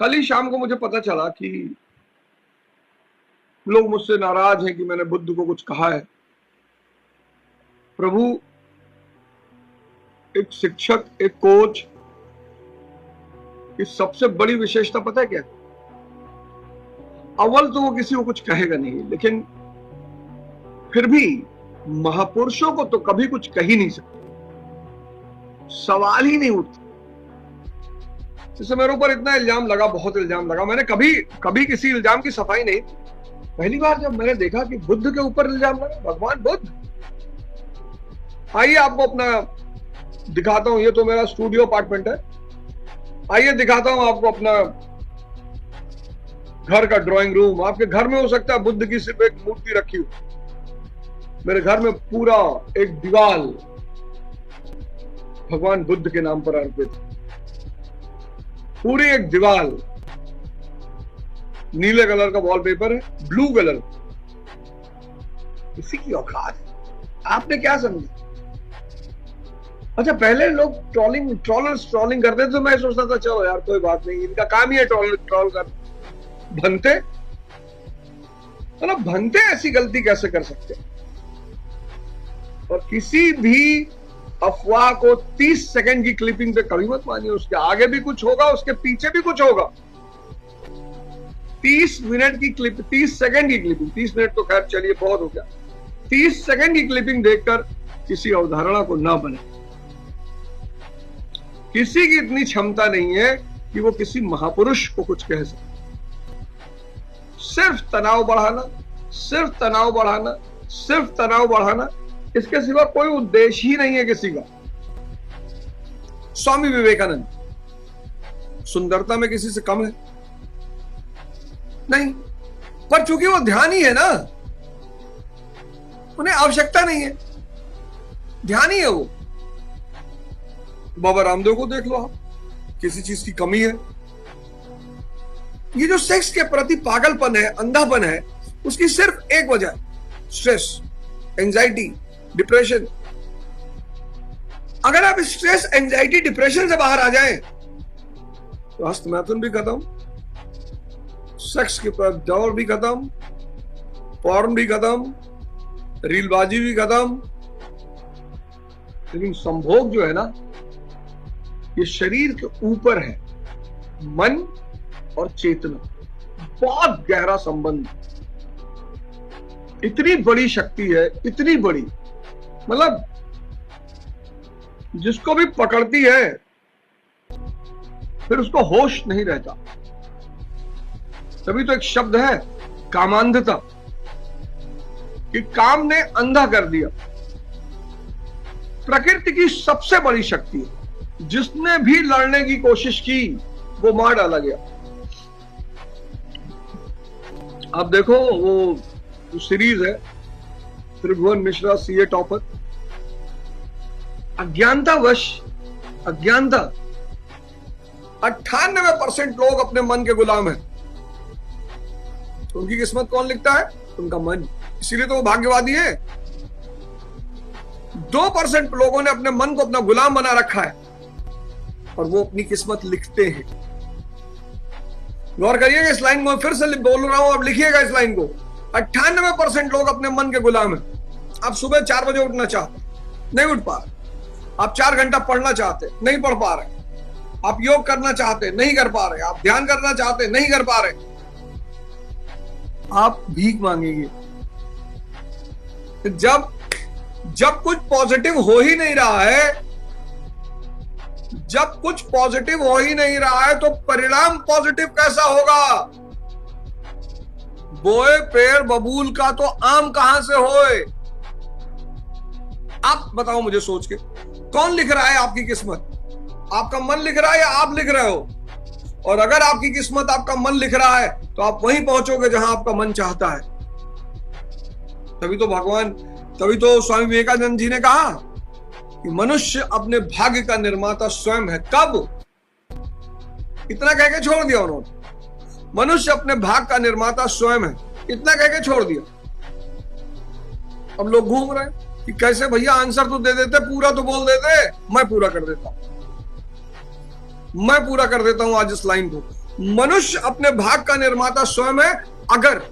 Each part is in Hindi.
कल ही शाम को मुझे पता चला कि लोग मुझसे नाराज हैं कि मैंने बुद्ध को कुछ कहा है। प्रभु एक शिक्षक, एक कोच की सबसे बड़ी विशेषता पता है क्या? अव्वल तो वो किसी को कुछ कहेगा नहीं, लेकिन फिर भी महापुरुषों को तो कभी कुछ कह ही नहीं सकते, सवाल ही नहीं उठता। जैसे मेरे ऊपर इतना इल्जाम लगा, बहुत इल्जाम लगा, मैंने कभी किसी इल्जाम की सफाई नहीं। पहली बार जब मैंने देखा कि बुद्ध के ऊपर इल्जाम लगा, भगवान बुद्ध, आइए आपको अपना दिखाता हूं, ये तो मेरा स्टूडियो अपार्टमेंट है, आइए दिखाता हूं आपको अपना घर का ड्राइंग रूम। आपके घर में हो सकता है बुद्ध की सिर्फ एक मूर्ति रखी हो, मेरे घर में पूरा एक दीवार भगवान बुद्ध के नाम पर अर्पित, पूरी एक दीवार, नीले कलर का वॉलपेपर है, ब्लू कलर। इसी की औकात आपने क्या समझा? अच्छा, पहले लोग ट्रोलिंग करते थे तो मैं सोचता था चलो यार कोई बात नहीं, इनका काम ही है ट्रोल कर। भनते, मतलब भनते ऐसी गलती कैसे कर सकते? और किसी भी अफवाह को 30 सेकंड की क्लिपिंग पे कभी मत मानिए, उसके आगे भी कुछ होगा, उसके पीछे भी कुछ होगा। 30 मिनट की क्लिप, 30 सेकंड की क्लिपिंग, 30 मिनट तो खैर चलिए बहुत हो गया, 30 सेकंड की क्लिपिंग देखकर किसी अवधारणा को ना बने। किसी की इतनी क्षमता नहीं है कि वो किसी महापुरुष को कुछ कह सके। सिर्फ तनाव बढ़ाना, सिर्फ तनाव बढ़ाना, सिर्फ तनाव बढ़ाना, इसके सिवा कोई उद्देश्य ही नहीं है किसी का। स्वामी विवेकानंद सुंदरता में किसी से कम है नहीं, पर चूंकि वो ध्यान ही है ना, उन्हें आवश्यकता नहीं है, ध्यान ही है वो। बाबा रामदेव को देख लो आप, किसी चीज की कमी है। ये जो सेक्स के प्रति पागलपन है, अंधापन है, उसकी सिर्फ एक वजह, स्ट्रेस, एंजाइटी, डिप्रेशन। अगर आप स्ट्रेस, एंजाइटी, डिप्रेशन से बाहर आ जाएं तो हस्तमैथुन भी खत्म, सेक्स के प्रति दौर भी खत्म, पॉर्न भी खत्म, रीलबाजी भी खत्म। लेकिन संभोग जो है ना, ये शरीर के ऊपर है, मन और चेतना, बहुत गहरा संबंध। इतनी बड़ी शक्ति है, इतनी बड़ी, मतलब जिसको भी पकड़ती है फिर उसको होश नहीं रहता। तभी तो एक शब्द है कामांधता, कि काम ने अंधा कर दिया। प्रकृति की सबसे बड़ी शक्ति है, जिसने भी लड़ने की कोशिश की वो मार डाला गया। आप देखो वो जो सीरीज है त्रिभुवन मिश्रा सीए टॉपर, अज्ञानतावश, अज्ञानता, 98% लोग अपने मन के गुलाम हैं। तो उनकी किस्मत कौन लिखता है? उनका मन। इसीलिए तो वो भाग्यवादी है। 2% लोगों ने अपने मन को अपना गुलाम बना रखा है और वो अपनी किस्मत लिखते हैं। गौर करिएगा इस लाइन को, फिर से बोल रहा हूं, आप लिखिएगा इस लाइन को। 98% लोग अपने मन के गुलाम हैं। आप सुबह 4 बजे उठना चाहते, नहीं उठ पा रहे। आप 4 घंटा पढ़ना चाहते, नहीं पढ़ पा रहे। आप योग करना चाहते, नहीं कर पा रहे। आप ध्यान करना चाहते, नहीं कर पा रहे। आप भीख मांगेंगे। जब कुछ पॉजिटिव हो ही नहीं रहा है, जब कुछ पॉजिटिव हो ही नहीं रहा है, तो परिणाम पॉजिटिव कैसा होगा? बोए पेड़ बबूल का तो आम कहां से होए? आप बताओ मुझे सोच के, कौन लिख रहा है आपकी किस्मत? आपका मन लिख रहा है या आप लिख रहे हो? और अगर आपकी किस्मत आपका मन लिख रहा है तो आप वहीं पहुंचोगे जहां आपका मन चाहता है। तभी तो स्वामी विवेकानंद जी ने कहा कि मनुष्य अपने भाग्य का निर्माता स्वयं है। कब? इतना कह के छोड़ दिया उन्होंने, मनुष्य अपने भाग्य का निर्माता स्वयं है, इतना कह के छोड़ दिया। अब लोग घूम रहे हैं कि कैसे भैया आंसर तो दे देते, पूरा तो बोल देते। मैं पूरा कर देता हूं आज इस लाइन को। मनुष्य अपने भाग्य का निर्माता स्वयं है, अगर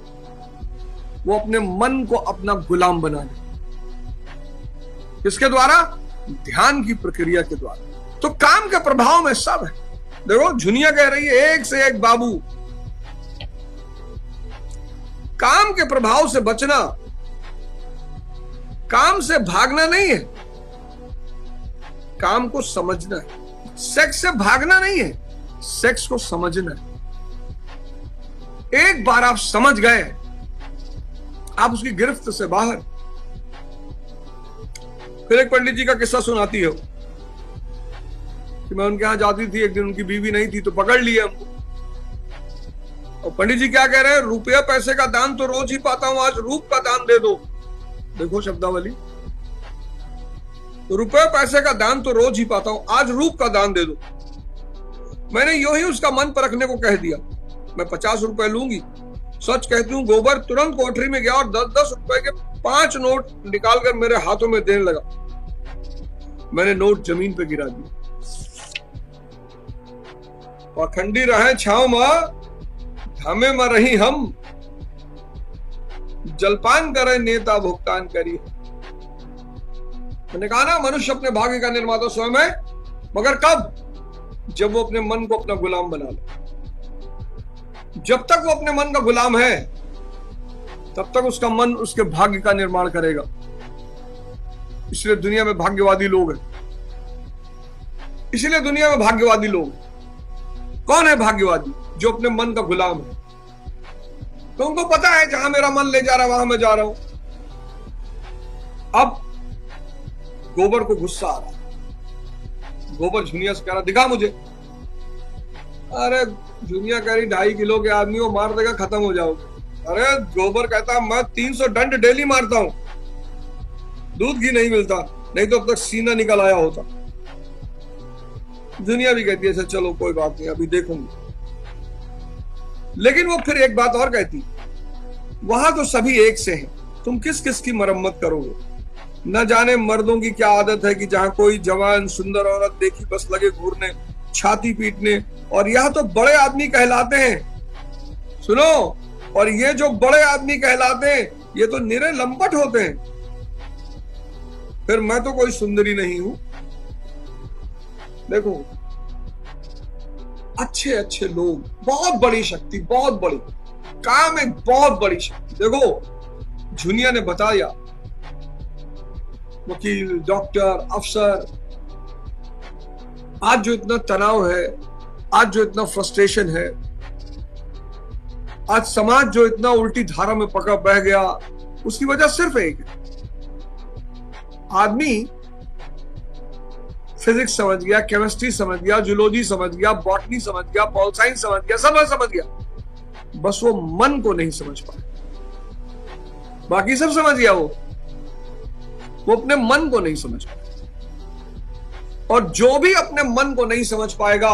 वो अपने मन को अपना गुलाम बना ले। किसके द्वारा? ध्यान की प्रक्रिया के द्वारा। तो काम के प्रभाव में सब है। देखो दुनिया कह रही है एक से एक बाबू। काम के प्रभाव से बचना, काम से भागना नहीं है, काम को समझना है। सेक्स से भागना नहीं है, सेक्स को समझना है। एक बार आप समझ गए, आप उसकी गिरफ्त से बाहर। फिर एक पंडित जी का किस्सा सुनाती हो कि मैं उनके यहां जाती थी, एक दिन उनकी बीवी नहीं थी तो पकड़ लिया हमको। और पंडित जी क्या कह रहे हैं? रुपया पैसे का दान तो रोज ही पाता हूं, आज रूप का दान दे दो। देखो शब्दावली, रुपये पैसे का दान तो रोज ही पाता हूं, आज रूप का दान दे दो। मैंने यूं ही उसका मन परखने को कह दिया, मैं 50 रुपए लूंगी। सच कहती हूँ, गोबर तुरंत कोठरी में गया और 10-10 रुपए के 5 नोट निकालकर मेरे हाथों में देने लगा। मैंने नोट जमीन पे गिरा दिया। पाखंडी रहे छाव मां, धामे में रही हम, जलपान करे नेता भुगतान करिए। मैंने कहा ना, मनुष्य अपने भाग्य का निर्माता स्वयं है, मगर कब? जब वो अपने मन को अपना गुलाम बना ले। जब तक वो अपने मन का गुलाम है, तब तक उसका मन उसके भाग्य का निर्माण करेगा। इसलिए दुनिया में भाग्यवादी लोग हैं। इसलिए दुनिया में भाग्यवादी लोग। कौन है भाग्यवादी? जो अपने मन का गुलाम है। तो उनको पता है जहां मेरा मन ले जा रहा है वहां मैं जा रहा हूं। अब गोबर को गुस्सा आ रहा, गोबर झुनिया से कह रहा दिखा मुझे। अरे झुनिया कह रही 2.5 किलो के आदमी को मार देगा, खत्म हो जाओगे। अरे गोबर कहता मैं 300 डंड डेली मारता हूं, दूध घी नहीं मिलता, नहीं तो अब तक सीना निकल आया होता। दुनिया भी कहती है चलो कोई बात नहीं, अभी देखूंगी। लेकिन वो फिर एक बात और कहती, वहां तो सभी एक से हैं, तुम किस किस की मरम्मत करोगे? न जाने मर्दों की क्या आदत है कि जहां कोई जवान सुंदर औरत देखी बस लगे घूरने, छाती पीटने। और यह तो बड़े आदमी कहलाते हैं। सुनो, और ये जो बड़े आदमी कहलाते हैं, ये तो निरे लंपट होते हैं। फिर मैं तो कोई सुंदरी नहीं हूं। देखो, अच्छे अच्छे लोग, बहुत बड़ी शक्ति, बहुत बड़ी काम, एक बहुत बड़ी शक्ति। देखो झुनिया ने बताया, वकील, डॉक्टर, अफसर, आज जो इतना तनाव है, आज जो इतना फ्रस्ट्रेशन है, आज समाज जो इतना उल्टी धारा में पकड़ बह गया, उसकी वजह सिर्फ एक है। आदमी फिजिक्स समझ गया, केमिस्ट्री समझ गया, जूलॉजी समझ गया, बॉटनी समझ गया, पॉल साइंस समझ गया, सब समझ गया, बस वो मन को नहीं समझ पाया। बाकी सब समझ गया, वो अपने मन को नहीं समझ पाया। और जो भी अपने मन को नहीं समझ पाएगा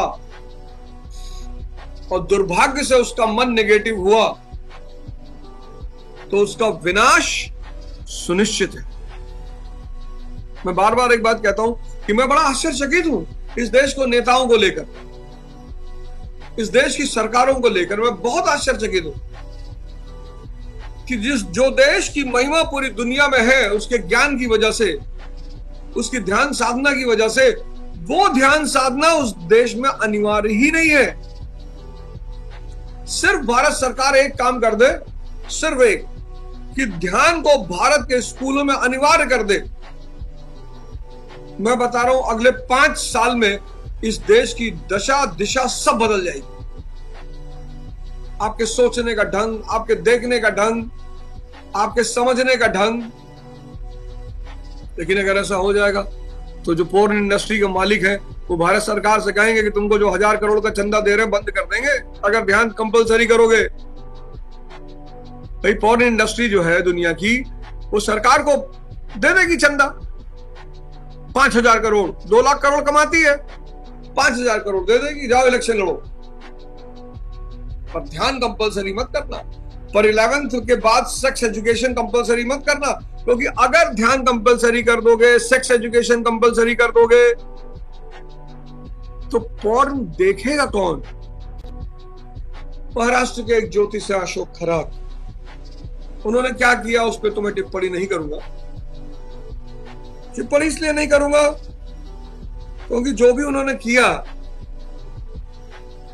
और दुर्भाग्य से उसका मन नेगेटिव हुआ, तो उसका विनाश सुनिश्चित है। मैं बार बार एक बात कहता हूं कि मैं बड़ा आश्चर्यचकित हूं इस देश को नेताओं को लेकर, इस देश की सरकारों को लेकर। मैं बहुत आश्चर्यचकित हूं कि जो देश की महिमा पूरी दुनिया में है, उसके ज्ञान की वजह से, उसकी ध्यान साधना की वजह से, वो ध्यान साधना उस देश में अनिवार्य ही नहीं है। सिर्फ भारत सरकार एक काम कर दे, सिर्फ एक, कि ध्यान को भारत के स्कूलों में अनिवार्य कर दे। मैं बता रहा हूं, अगले 5 साल में इस देश की दशा दिशा सब बदल जाएगी। आपके सोचने का ढंग, आपके देखने का ढंग, आपके समझने का ढंग। लेकिन अगर ऐसा हो जाएगा तो जो पोर्न इंडस्ट्री के मालिक हैं, वो भारत सरकार से कहेंगे कि तुमको जो 1000 करोड़ का चंदा दे रहे हैं बंद कर देंगे अगर ध्यान कंपलसरी करोगे। भाई पोर्न इंडस्ट्री जो है दुनिया की, वो सरकार को दे देगी चंदा 5000 करोड़, 2 लाख करोड़ कमाती है, 5000 करोड़ दे देगी, जाओ इलेक्शन लड़ो। पर ध्यान कंपलसरी मत करना। पर 11th के बाद सेक्स एजुकेशन कंपलसरी मत करना, क्योंकि अगर ध्यान कंपलसरी कर दोगे, सेक्स एजुकेशन कंपलसरी कर दोगे, तो पोर्न देखेगा कौन? महाराष्ट्र के एक ज्योतिष है अशोक खरात, उन्होंने क्या किया उस पर तो मैं टिप्पणी नहीं करूंगा। टिप्पणी इसलिए नहीं करूंगा क्योंकि जो भी उन्होंने किया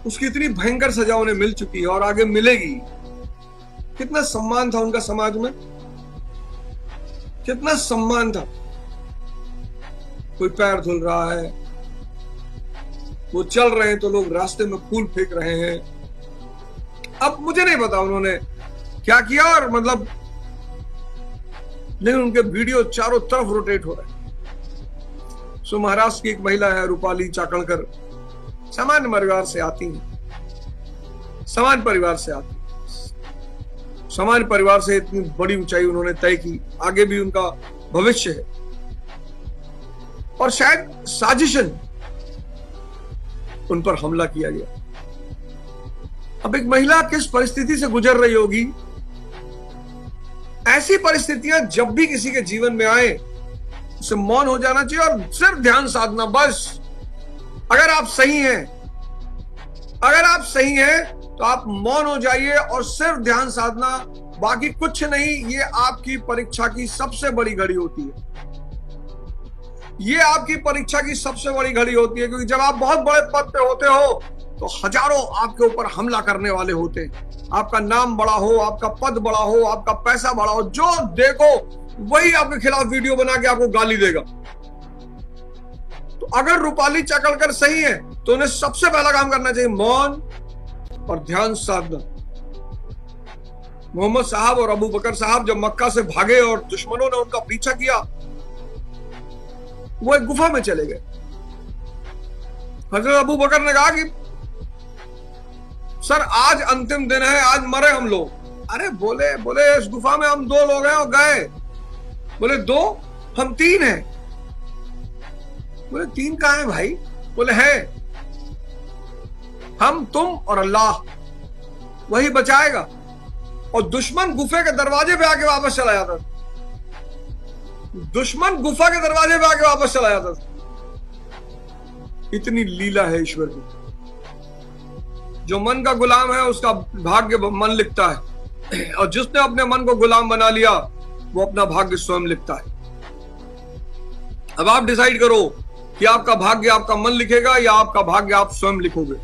उसकी इतनी भयंकर सजा उन्हें मिल चुकी है और आगे मिलेगी। कितना सम्मान था उनका समाज में, कितना सम्मान था। कोई पैर धुल रहा है, वो चल रहे हैं तो लोग रास्ते में फूल फेंक रहे हैं। अब मुझे नहीं पता उन्होंने क्या किया और मतलब, लेकिन उनके वीडियो चारों तरफ रोटेट हो रहे हैं। सो महाराष्ट्र की एक महिला है रूपाली चाकणकर, सामान्य परिवार से आती हैं, सामान्य परिवार से आती हैं, सामान्य परिवार से इतनी बड़ी ऊंचाई उन्होंने तय की, आगे भी उनका भविष्य है। और शायद साजिशन उन पर हमला किया गया। अब एक महिला किस परिस्थिति से गुजर रही होगी, ऐसी परिस्थितियां जब भी किसी के जीवन में आए उसे मौन हो जाना चाहिए और सिर्फ ध्यान साधना। बस अगर आप सही हैं, अगर आप सही हैं तो आप मौन हो जाइए और सिर्फ ध्यान साधना, बाकी कुछ नहीं। ये आपकी परीक्षा की सबसे बड़ी घड़ी होती है, ये आपकी परीक्षा की सबसे बड़ी घड़ी होती है, क्योंकि जब आप बहुत बड़े पद पे होते हो तो हजारों आपके ऊपर हमला करने वाले होते हैं। आपका नाम बड़ा हो, आपका पद बड़ा हो, आपका पैसा बड़ा हो, जो देखो वही आपके खिलाफ वीडियो बना के आपको गाली देगा। तो अगर रूपाली चाकणकर सही है तो उन्हें सबसे पहला काम करना चाहिए मौन और ध्यान साधना। मोहम्मद साहब और अबू बकर साहब जब मक्का से भागे और दुश्मनों ने उनका पीछा किया, वो एक गुफा में चले गए। हजरत अबू बकर ने कहा कि सर आज अंतिम दिन है, आज मरे हम लोग। अरे बोले इस गुफा में हम 2 लोग हैं और गए। बोले 2, हम 3 हैं। बोले 3 कहां है भाई? बोले है हम, तुम और अल्लाह, वही बचाएगा। और दुश्मन गुफे के दरवाजे पे आके वापस चला जाता था। दुश्मन गुफा के दरवाजे पे आके वापस चला जाता था। इतनी लीला है ईश्वर की। जो मन का गुलाम है उसका भाग्य मन लिखता है, और जिसने अपने मन को गुलाम बना लिया वो अपना भाग्य स्वयं लिखता है। अब आप डिसाइड करो कि आपका भाग्य आपका मन लिखेगा या आपका भाग्य आप स्वयं लिखोगे।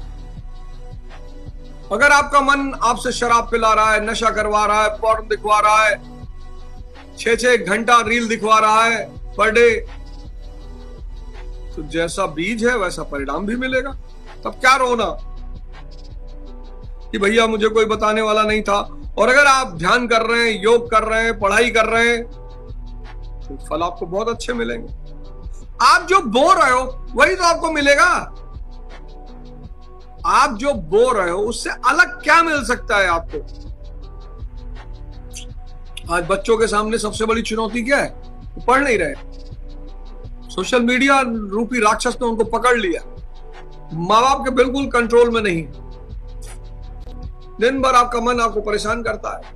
अगर आपका मन आपसे शराब पिला रहा है, नशा करवा रहा है, पॉर्न दिखवा रहा है, 6-6 घंटा रील दिखवा रहा है पर डे, तो जैसा बीज है वैसा परिणाम भी मिलेगा। तब क्या रोना कि भैया मुझे कोई बताने वाला नहीं था। और अगर आप ध्यान कर रहे हैं, योग कर रहे हैं, पढ़ाई कर रहे हैं, तो फल आपको बहुत अच्छे मिलेंगे। आप जो बो रहे हो वही तो आपको मिलेगा। आप जो बो रहे हो उससे अलग क्या मिल सकता है आपको? आज बच्चों के सामने सबसे बड़ी चुनौती क्या है? वो पढ़ नहीं रहे। सोशल मीडिया रूपी राक्षस ने उनको पकड़ लिया। माँ बाप के बिल्कुल कंट्रोल में नहीं। दिन भर आपका मन आपको परेशान करता है,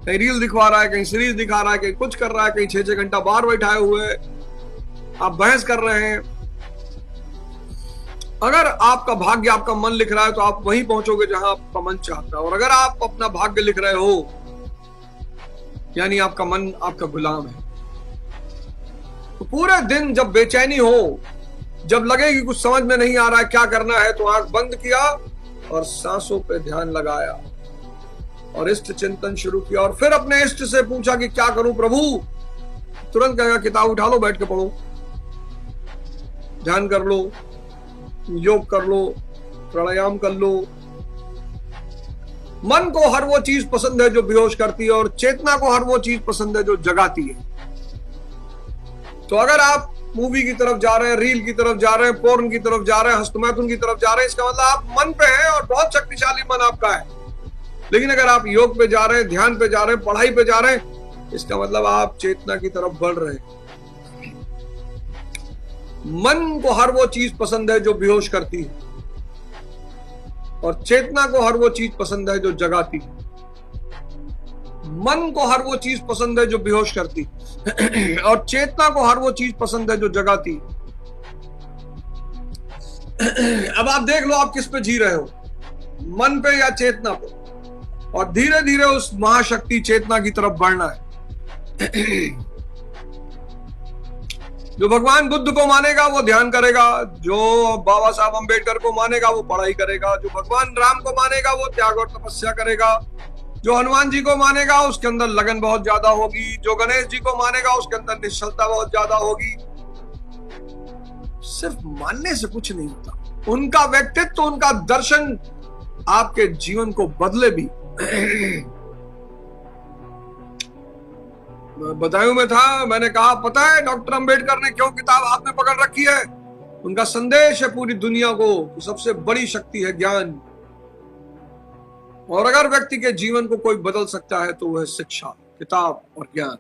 कहीं रील दिखवा रहा है, कहीं सीरीज दिखा रहा है, कहीं कुछ कर रहा है, कहीं 6-6 घंटा बाहर बैठाए हुए आप बहस कर रहे हैं। अगर आपका भाग्य आपका मन लिख रहा है तो आप वहीं पहुंचोगे जहां आपका मन चाहता है। और अगर आप अपना भाग्य लिख रहे हो यानी आपका मन आपका गुलाम है। तो पूरे दिन जब बेचैनी हो, जब लगे कि कुछ समझ में नहीं आ रहा है क्या करना है, तो आंख बंद किया और सांसों पे ध्यान लगाया और इष्ट चिंतन शुरू किया। और फिर अपने इष्ट से पूछा कि क्या करूं प्रभु? तुरंत कहेगा किताब उठा लो, बैठ के पढ़ो, ध्यान कर लो, योग कर लो, प्राणायाम कर लो। मन को हर वो चीज पसंद है जो बेहोश करती है और चेतना को हर वो चीज पसंद है जो जगाती है। तो अगर आप मूवी की तरफ जा रहे हैं, रील की तरफ जा रहे हैं, पोर्न की तरफ जा रहे हैं, हस्तमैथुन की तरफ जा रहे हैं, इसका मतलब आप मन पे हैं और बहुत शक्तिशाली मन आपका है। लेकिन अगर आप योग पे जा रहे हैं, ध्यान पे जा रहे हैं, पढ़ाई पे जा रहे हैं, इसका मतलब आप चेतना की तरफ बढ़ रहे हैं। मन को हर वो चीज पसंद है जो बेहोश करती है और चेतना को हर वो चीज पसंद है जो जगाती है। मन को हर वो चीज पसंद है जो बेहोश करती और चेतना को हर वो चीज पसंद है जो जगाती। अब आप देख लो आप किस पे जी रहे हो। मन पे या चेतना पे, और धीरे धीरे उस महाशक्ति चेतना की तरफ बढ़ना है। जो भगवान बुद्ध को मानेगा वो ध्यान करेगा, जो बाबा साहब अंबेडकर को मानेगा वो पढ़ाई करेगा, जो भगवान राम को मानेगा वो त्याग और तपस्या करेगा, जो हनुमान जी को मानेगा उसके अंदर लगन बहुत ज्यादा होगी, जो गणेश जी को मानेगा उसके अंदर निश्चलता बहुत ज्यादा होगी। सिर्फ मानने से कुछ नहीं होता, उनका व्यक्तित्व, उनका दर्शन आपके जीवन को बदले भी। बदायूं में था, मैंने कहा पता है डॉक्टर अंबेडकर ने क्यों किताब हाथ में पकड़ रखी है? उनका संदेश है पूरी दुनिया को कि सबसे बड़ी शक्ति है ज्ञान, और अगर व्यक्ति के जीवन को कोई बदल सकता है तो वह शिक्षा, किताब और ज्ञान।